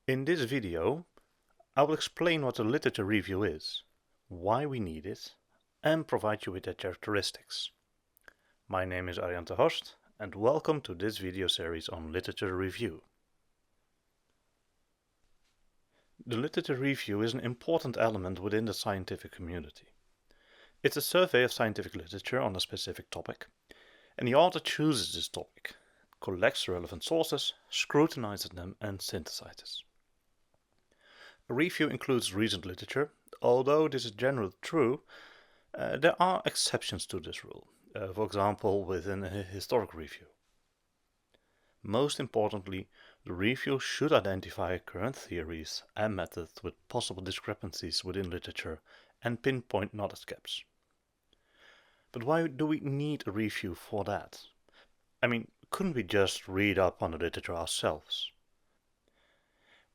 In this video, I will explain what a literature review is, why we need it, and provide you with their characteristics. My name is Aether.A and welcome to this video series on literature review. The literature review is an important element within the scientific community. It's a survey of scientific literature on a specific topic, and the author chooses this topic, collects relevant sources, scrutinizes them, and synthesizes. A review includes recent literature. Although this is generally true, there are exceptions to this rule, for example within a historic review. Most importantly, the review should identify current theories and methods with possible discrepancies within literature and pinpoint knowledge gaps. But why do we need a review for that? Couldn't we just read up on the literature ourselves?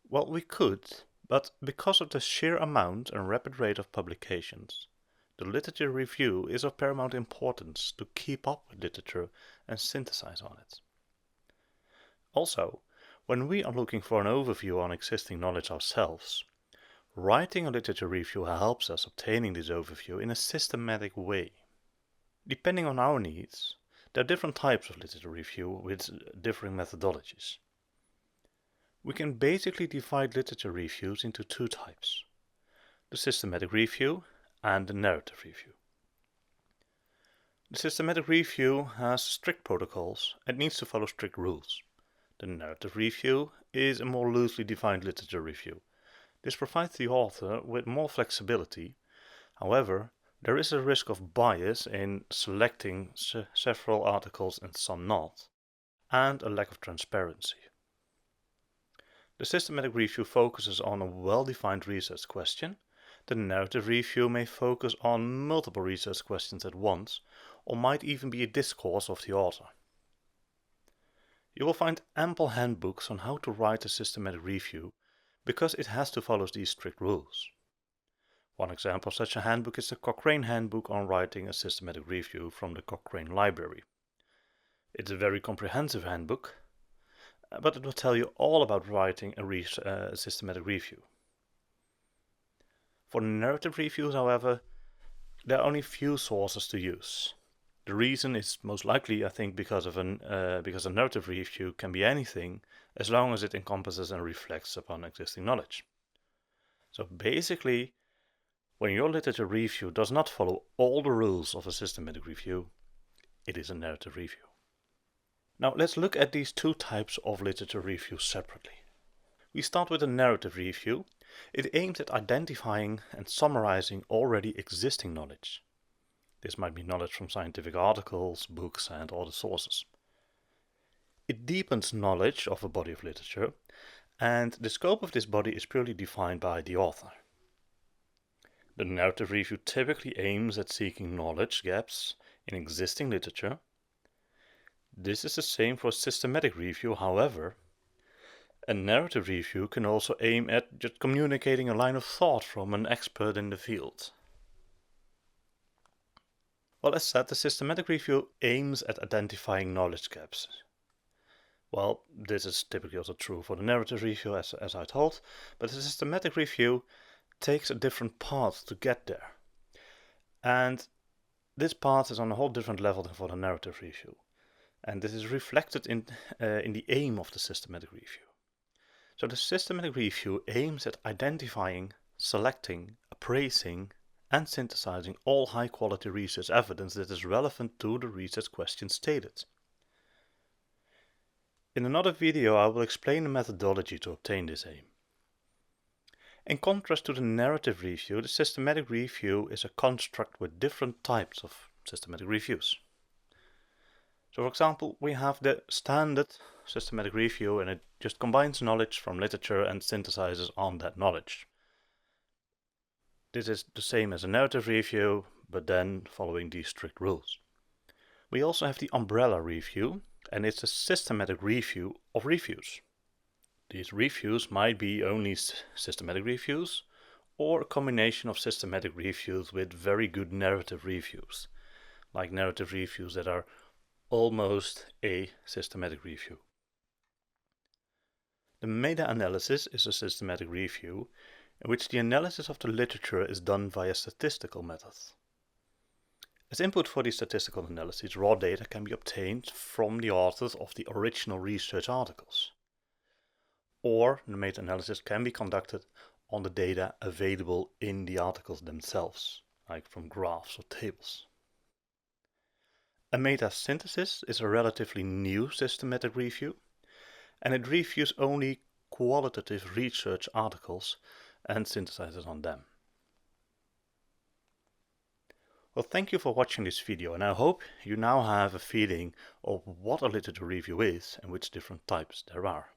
Well, we could, but because of the sheer amount and rapid rate of publications, the literature review is of paramount importance to keep up with literature and synthesize on it. Also, when we are looking for an overview on existing knowledge ourselves, writing a literature review helps us obtaining this overview in a systematic way. Depending on our needs, there are different types of literature review with differing methodologies. We can basically divide literature reviews into two types: the systematic review and the narrative review. The systematic review has strict protocols and needs to follow strict rules. The narrative review is a more loosely defined literature review. This provides the author with more flexibility. However, there is a risk of bias in selecting several articles and some not, and a lack of transparency. The systematic review focuses on a well-defined research question. The narrative review may focus on multiple research questions at once, or might even be a discourse of the author. You will find ample handbooks on how to write a systematic review because it has to follow these strict rules. One example of such a handbook is the Cochrane Handbook on Writing a Systematic Review from the Cochrane Library. It's a very comprehensive handbook, but it will tell you all about writing a systematic review. For narrative reviews, however, there are only few sources to use. The reason is most likely, I think, because a narrative review can be anything as long as it encompasses and reflects upon existing knowledge. So basically, when your literature review does not follow all the rules of a systematic review, it is a narrative review. Now let's look at these two types of literature review separately. We start with a narrative review. It aims at identifying and summarizing already existing knowledge. This might be knowledge from scientific articles, books, and other sources. It deepens knowledge of a body of literature, and the scope of this body is purely defined by the author. The narrative review typically aims at seeking knowledge gaps in existing literature. This is the same for a systematic review. However, a narrative review can also aim at just communicating a line of thought from an expert in the field. Well, as said, the systematic review aims at identifying knowledge gaps. Well, this is typically also true for the narrative review, as I told, but the systematic review takes a different path to get there. And this path is on a whole different level than for the narrative review. And this is reflected in the aim of the systematic review. So the systematic review aims at identifying, selecting, appraising, and synthesizing all high-quality research evidence that is relevant to the research question stated. In another video, I will explain the methodology to obtain this aim. In contrast to the narrative review, the systematic review is a construct with different types of systematic reviews. So for example, we have the standard systematic review, and it just combines knowledge from literature and synthesizes on that knowledge. This is the same as a narrative review, but then following these strict rules. We also have the umbrella review, and it's a systematic review of reviews. These reviews might be only systematic reviews, or a combination of systematic reviews with very good narrative reviews, like narrative reviews that are almost a systematic review. The meta-analysis is a systematic review in which the analysis of the literature is done via statistical methods. As input for these statistical analyses, raw data can be obtained from the authors of the original research articles. Or the meta-analysis can be conducted on the data available in the articles themselves, like from graphs or tables. A meta-synthesis is a relatively new systematic review, and it reviews only qualitative research articles and synthesizes on them. Well, thank you for watching this video, and I hope you now have a feeling of what a literature review is and which different types there are.